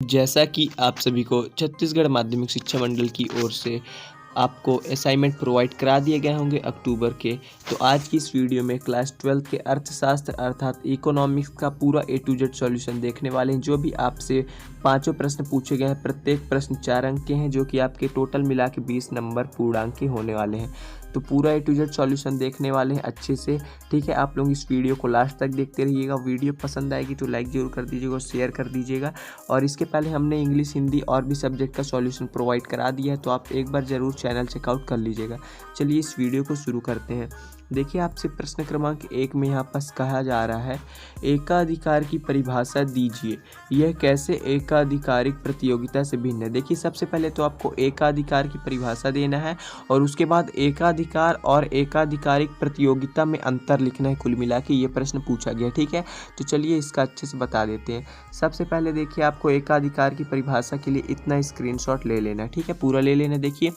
जैसा कि आप सभी को छत्तीसगढ़ माध्यमिक शिक्षा मंडल की ओर से आपको असाइनमेंट प्रोवाइड करा दिए गए होंगे अक्टूबर के, तो आज की इस वीडियो में क्लास 12 के अर्थशास्त्र अर्थात इकोनॉमिक्स का पूरा A to Z सॉल्यूशन देखने वाले हैं। जो भी आपसे पांचों प्रश्न पूछे गए हैं, प्रत्येक प्रश्न 4 अंक के हैं, जो कि आपके टोटल मिला के 20 नंबर पूर्णांक के होने वाले हैं। तो पूरा A to Z सॉल्यूशन देखने वाले हैं अच्छे से, ठीक है। आप लोग इस वीडियो को लास्ट तक देखते रहिएगा। वीडियो पसंद आएगी तो लाइक जरूर कर दीजिएगा और शेयर कर दीजिएगा। और इसके पहले हमने इंग्लिश, हिंदी और भी सब्जेक्ट का सॉल्यूशन प्रोवाइड करा दिया है, तो आप एक बार ज़रूर चैनल चेकआउट कर लीजिएगा। चलिए इस वीडियो को शुरू करते हैं। देखिए, आपसे प्रश्न क्रमांक 1 में यहाँ पास कहा जा रहा है, एकाधिकार की परिभाषा दीजिए, यह कैसे एकाधिकारिक प्रतियोगिता से भिन्न है। देखिए, सबसे पहले तो आपको एकाधिकार की परिभाषा देना है और उसके बाद एकाधिकार और एकाधिकारिक प्रतियोगिता में अंतर लिखना है। कुल मिला के ये प्रश्न पूछा गया, ठीक है। तो चलिए इसका अच्छे से बता देते हैं। सबसे पहले देखिए, आपको एकाधिकार की परिभाषा के लिए इतना स्क्रीनशॉट ले लेना, ठीक है, पूरा ले लेना। देखिए,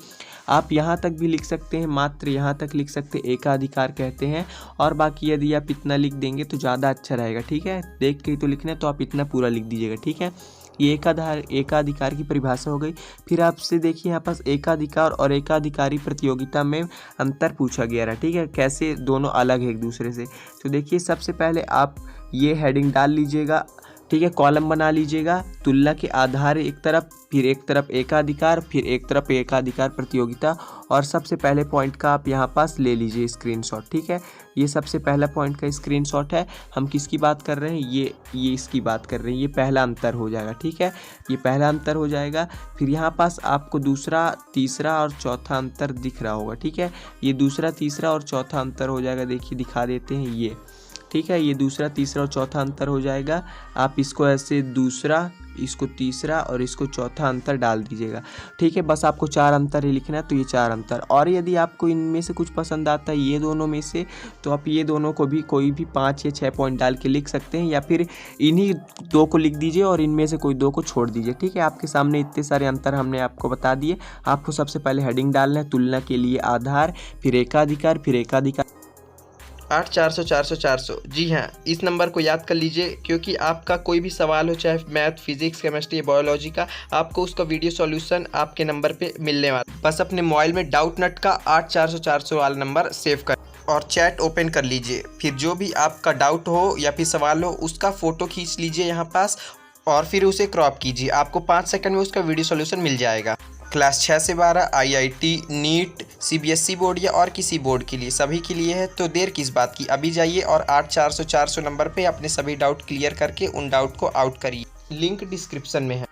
आप यहाँ तक भी लिख सकते हैं, मात्र यहाँ तक लिख सकते हैं एकाधिकार कहते हैं, और बाकी यदि आप इतना लिख देंगे तो ज़्यादा अच्छा रहेगा, ठीक है। देख के ही तो लिखना है, तो आप इतना पूरा लिख दीजिएगा, ठीक है। ये एकाधिकार की परिभाषा हो गई। फिर आपसे देखिए यहाँ पास एकाधिकार और एकाधिकारी प्रतियोगिता में अंतर पूछा गया रहा, ठीक है, कैसे दोनों अलग है एक दूसरे से। तो देखिए, सबसे पहले आप ये हेडिंग डाल लीजिएगा, ठीक है, कॉलम बना लीजिएगा। तुलना के आधार एक तरफ, फिर एक तरफ एकाधिकार, फिर एक तरफ एकाधिकार प्रतियोगिता, और सबसे पहले पॉइंट का आप यहाँ पास ले लीजिए स्क्रीनशॉट, ठीक है। ये सबसे पहला पॉइंट का स्क्रीनशॉट है। हम किसकी बात कर रहे हैं, ये इसकी बात कर रहे हैं। ये पहला अंतर हो जाएगा, ठीक है, ये पहला अंतर हो जाएगा। फिर यहाँ पास आपको दूसरा, तीसरा और चौथा अंतर दिख रहा होगा, ठीक है। ये दूसरा, तीसरा और चौथा अंतर हो जाएगा। देखिए, दिखा देते हैं ये, ठीक है, ये दूसरा, तीसरा और चौथा अंतर हो जाएगा। आप इसको ऐसे दूसरा, इसको तीसरा और इसको चौथा अंतर डाल दीजिएगा, ठीक है। बस आपको 4 अंतर ही लिखना है, तो ये 4 अंतर। और यदि आपको इनमें से कुछ पसंद आता है, ये दोनों में से, तो आप ये दोनों को भी कोई भी 5 या 6 पॉइंट डाल के लिख सकते हैं, या फिर इन्हीं 2 को लिख दीजिए और इनमें से कोई 2 को छोड़ दीजिए, ठीक है। आपके सामने इतने सारे अंतर हमने आपको बता दिए। आपको सबसे पहले हेडिंग डालना है, तुलना के लिए आधार, फिर एकाधिकार, फिर एकाधिकार 8 400 400 400। जी हाँ, इस नंबर को याद कर लीजिए, क्योंकि आपका कोई भी सवाल हो, चाहे मैथ, फिजिक्स, केमिस्ट्री, बायोलॉजी का, आपको उसका वीडियो सॉल्यूशन आपके नंबर पे मिलने वाला। बस अपने मोबाइल में डाउट नट का 8 400 400 वाला नंबर सेव कर और चैट ओपन कर लीजिए। फिर जो भी आपका डाउट हो या फिर सवाल हो, उसका फ़ोटो खींच लीजिए यहाँ पास और फिर उसे क्रॉप कीजिए। आपको 5 सेकंड में उसका वीडियो सॉल्यूशन मिल जाएगा। क्लास 6 से 12, IIT, नीट, CBSE बोर्ड या और किसी बोर्ड के लिए, सभी के लिए है। तो देर किस बात की, अभी जाइए और 8 400 400 नंबर पे अपने सभी डाउट क्लियर करके उन डाउट को आउट करिए। लिंक डिस्क्रिप्शन में है।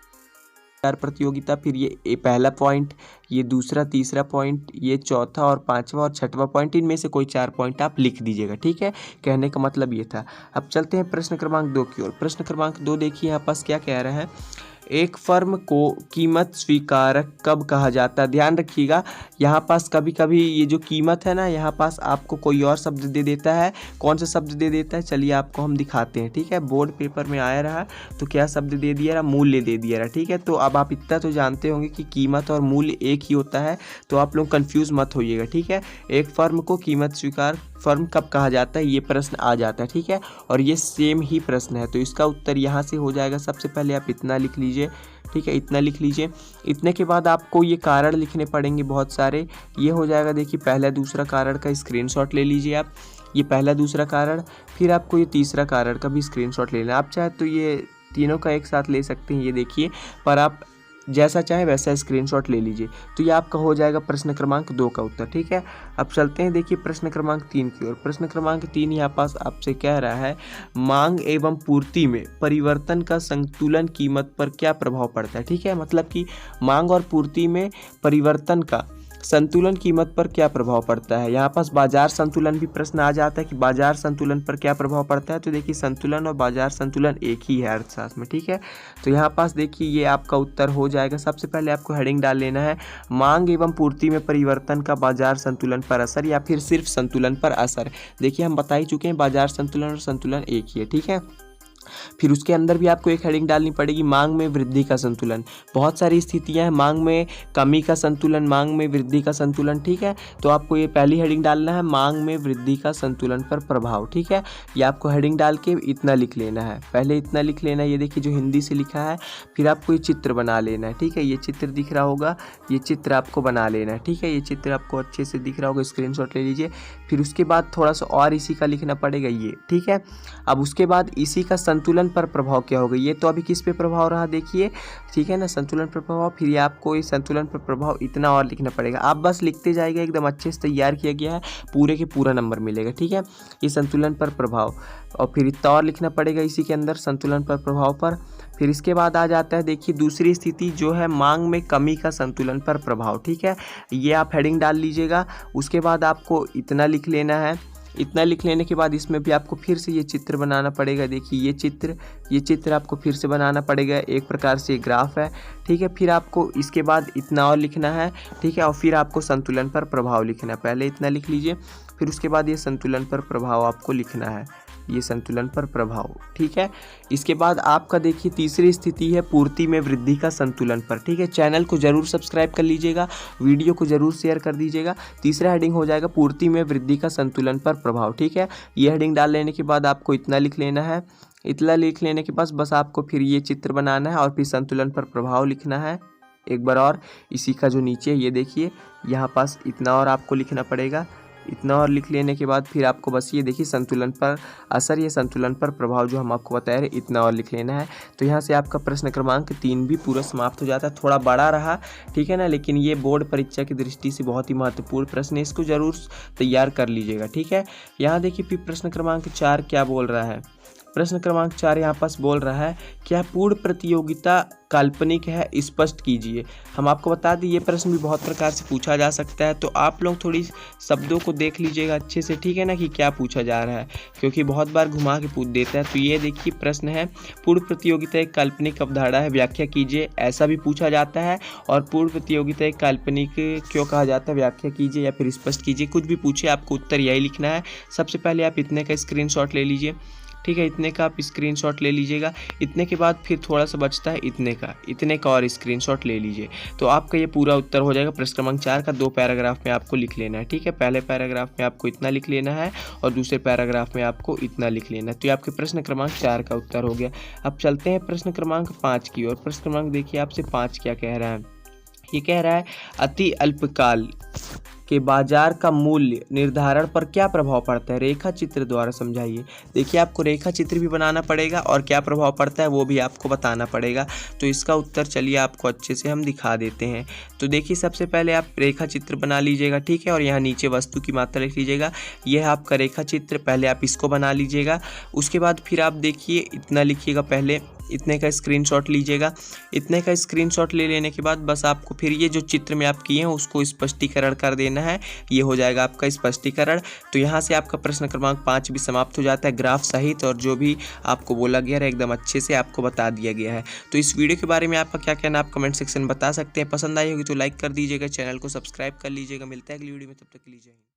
प्रतियोगिता, फिर ये पहला पॉइंट, ये दूसरा, तीसरा पॉइंट, ये चौथा और पांचवा और छठवां पॉइंट, इनमें से कोई 4 पॉइंट आप लिख दीजिएगा, ठीक है। कहने का मतलब ये था। अब चलते हैं प्रश्न क्रमांक 2 की ओर। प्रश्न क्रमांक 2 देखिए यहाँ पास क्या कह रहा है, एक फर्म को कीमत स्वीकारक कब कहा जाता है। ध्यान रखिएगा, यहाँ पास कभी कभी ये जो कीमत है ना, यहाँ पास आपको कोई और शब्द दे देता है। कौन सा शब्द दे देता है, चलिए आपको हम दिखाते हैं, ठीक है। बोर्ड पेपर में आया रहा, तो क्या शब्द दे दिया रहा, मूल्य दे दिया रहा, ठीक है। तो अब आप इतना तो जानते होंगे कि कीमत और मूल्य एक ही होता है, तो आप लोग कंफ्यूज मत होइएगा, ठीक है। एक फर्म को कीमत स्वीकार फर्म कब कहा जाता है, ये प्रश्न आ जाता है, ठीक है। और ये सेम ही प्रश्न है, तो इसका उत्तर यहाँ से हो जाएगा। सबसे पहले आप इतना लिख लीजिए, ठीक है, इतना लिख लीजिए। इतने के बाद आपको ये कारण लिखने पड़ेंगे बहुत सारे। ये हो जाएगा, देखिए, पहला दूसरा कारण का स्क्रीनशॉट ले लीजिए आप, ये पहला दूसरा कारण। फिर आपको ये तीसरा कारण का भी स्क्रीनशॉट ले लेना। आप चाहे तो ये तीनों का एक साथ ले सकते हैं, ये देखिए, पर आप जैसा चाहे वैसा स्क्रीनशॉट ले लीजिए। तो ये आपका हो जाएगा प्रश्न क्रमांक 2 का उत्तर, ठीक है। अब चलते हैं देखिए प्रश्न क्रमांक 3 की ओर। प्रश्न क्रमांक 3 यहाँ पास आपसे कह रहा है, मांग एवं पूर्ति में परिवर्तन का संतुलन कीमत पर क्या प्रभाव पड़ता है, ठीक है। मतलब कि मांग और पूर्ति में परिवर्तन का संतुलन कीमत पर क्या प्रभाव पड़ता है। यहाँ पास बाजार संतुलन भी प्रश्न आ जाता है कि बाजार संतुलन पर क्या प्रभाव पड़ता है। तो देखिए, संतुलन और बाजार संतुलन एक ही है अर्थशास्त्र में, ठीक है। तो यहाँ पास देखिए, ये आपका उत्तर हो जाएगा। सबसे पहले आपको हेडिंग डाल लेना है, मांग एवं पूर्ति में परिवर्तन का बाजार संतुलन पर असर, या फिर सिर्फ संतुलन पर असर। देखिए, हम बता ही चुके हैं बाजार संतुलन और संतुलन एक ही है, ठीक है। फिर उसके अंदर भी आपको एक हेडिंग डालनी पड़ेगी, मांग में वृद्धि का संतुलन। बहुत सारी स्थितियां हैं, मांग में कमी का संतुलन, मांग में वृद्धि का संतुलन, ठीक है। तो आपको ये पहली हेडिंग डालना है, मांग में वृद्धि का संतुलन पर प्रभाव, ठीक है। ये आपको हेडिंग डाल के इतना लिख लेना है, पहले इतना लिख लेना है। ये देखिए जो हिंदी से लिखा है। फिर आपको ये चित्र बना लेना है, ठीक है। ये चित्र दिख रहा होगा, ये चित्र आपको बना लेना है, ठीक है। ये चित्र आपको अच्छे से दिख रहा होगा, स्क्रीनशॉट ले लीजिए। फिर उसके बाद थोड़ा सा और इसी का लिखना पड़ेगा ये, ठीक है। अब उसके बाद इसी का संतुलन पर प्रभाव क्या होगा, ये तो अभी किस पे प्रभाव रहा देखिए, ठीक है ना, संतुलन पर प्रभाव। फिर ये आपको इस संतुलन पर प्रभाव इतना और लिखना पड़ेगा। आप बस लिखते जाएगा, एकदम अच्छे से तैयार किया गया है, पूरे के पूरा नंबर मिलेगा, ठीक है। ये संतुलन पर प्रभाव, और फिर इतना और लिखना पड़ेगा इसी के अंदर संतुलन पर प्रभाव पर। फिर इसके बाद आ जाता है देखिए दूसरी स्थिति जो है मांग में कमी का संतुलन पर प्रभाव, ठीक है। ये आप हेडिंग डाल लीजिएगा। उसके बाद आपको इतना लिख लेना है। इतना लिख लेने के बाद इसमें भी आपको फिर से ये चित्र बनाना पड़ेगा। देखिए ये चित्र आपको फिर से बनाना पड़ेगा, एक प्रकार से ग्राफ है, ठीक है। फिर आपको इसके बाद इतना और लिखना है, ठीक है। और फिर आपको संतुलन पर प्रभाव लिखना है, पहले इतना लिख लीजिए। फिर उसके बाद ये संतुलन पर प्रभाव आपको लिखना है, ये संतुलन पर प्रभाव, ठीक है। इसके बाद आपका देखिए तीसरी स्थिति है पूर्ति में वृद्धि का संतुलन पर, ठीक है। चैनल को जरूर सब्सक्राइब कर लीजिएगा, वीडियो को जरूर शेयर कर दीजिएगा। तीसरा हेडिंग हो जाएगा पूर्ति में वृद्धि का संतुलन पर प्रभाव, ठीक है। ये हेडिंग डाल लेने के बाद आपको इतना लिख लेना है। इतना लिख लेने के बाद बस आपको फिर ये चित्र बनाना है और फिर संतुलन पर प्रभाव लिखना है एक बार और। इसी का जो नीचे ये देखिए यहाँ पास इतना और आपको लिखना पड़ेगा। इतना और लिख लेने के बाद फिर आपको बस ये देखिए संतुलन पर असर, ये संतुलन पर प्रभाव जो हम आपको बता रहे हैं, इतना और लिख लेना है। तो यहाँ से आपका प्रश्न क्रमांक 3 भी पूरा समाप्त हो जाता है। थोड़ा बड़ा रहा, ठीक है ना, लेकिन ये बोर्ड परीक्षा की दृष्टि से बहुत ही महत्वपूर्ण प्रश्न है, इसको जरूर तैयार कर लीजिएगा, ठीक है। यहाँ देखिए फिर प्रश्न क्रमांक 4 क्या बोल रहा है। प्रश्न क्रमांक 4 यहाँ पास बोल रहा है क्या पूर्ण प्रतियोगिता काल्पनिक है, स्पष्ट कीजिए। हम आपको बता दें ये प्रश्न भी बहुत प्रकार से पूछा जा सकता है, तो आप लोग थोड़ी शब्दों को देख लीजिएगा अच्छे से, ठीक है ना, कि क्या पूछा जा रहा है, क्योंकि बहुत बार घुमा के पूछ देता है। तो ये देखिए प्रश्न है पूर्ण प्रतियोगिता एक काल्पनिक अवधारणा है, व्याख्या कीजिए, ऐसा भी पूछा जाता है। और पूर्ण प्रतियोगिता एक काल्पनिक क्यों कहा जाता है, व्याख्या कीजिए या फिर स्पष्ट कीजिए, कुछ भी पूछे आपको उत्तर यही लिखना है। सबसे पहले आप इतने का स्क्रीनशॉट ले लीजिए, ठीक है। इतने का आप स्क्रीनशॉट ले लीजिएगा। इतने के बाद फिर थोड़ा सा बचता है इतने का और स्क्रीनशॉट ले लीजिए। तो आपका ये पूरा उत्तर हो जाएगा। प्रश्न क्रमांक 4 का 2 पैराग्राफ में आपको लिख लेना है, ठीक है। पहले पैराग्राफ में आपको इतना लिख लेना है और दूसरे पैराग्राफ में आपको इतना लिख लेना है। तो ये आपके प्रश्न क्रमांक 4 का उत्तर हो गया। अब चलते हैं प्रश्न क्रमांक 5 की ओर। प्रश्न क्रमांक देखिए आपसे 5 क्या कह रहा है। ये कह रहा है अति अल्पकाल के बाजार का मूल्य निर्धारण पर क्या प्रभाव पड़ता है, रेखा चित्र द्वारा समझाइए। देखिए आपको रेखा चित्र भी बनाना पड़ेगा और क्या प्रभाव पड़ता है वो भी आपको बताना पड़ेगा। तो इसका उत्तर चलिए आपको अच्छे से हम दिखा देते हैं। तो देखिए सबसे पहले आप रेखा चित्र बना लीजिएगा, ठीक है। और यहाँ नीचे वस्तु की मात्रा लिख लीजिएगा। यह है आपका रेखा चित्र, पहले आप इसको बना लीजिएगा। उसके बाद फिर आप देखिए इतना लिखिएगा, पहले इतने का स्क्रीनशॉट लीजिएगा। इतने का स्क्रीनशॉट ले लेने के बाद बस आपको फिर ये जो चित्र में आप किए हैं उसको स्पष्टीकरण कर देना है। ये हो जाएगा आपका स्पष्टीकरण। तो यहाँ से आपका प्रश्न क्रमांक 5 भी समाप्त हो जाता है, ग्राफ सहित, और जो भी आपको बोला गया है एकदम अच्छे से आपको बता दिया गया है। तो इस वीडियो के बारे में आपका क्या कहना आप कमेंट सेक्शन में बता सकते हैं। पसंद आई होगी तो लाइक कर दीजिएगा, चैनल को सब्सक्राइब कर लीजिएगा। मिलता है अगली वीडियो में, तब तक के लिए जय हिंद।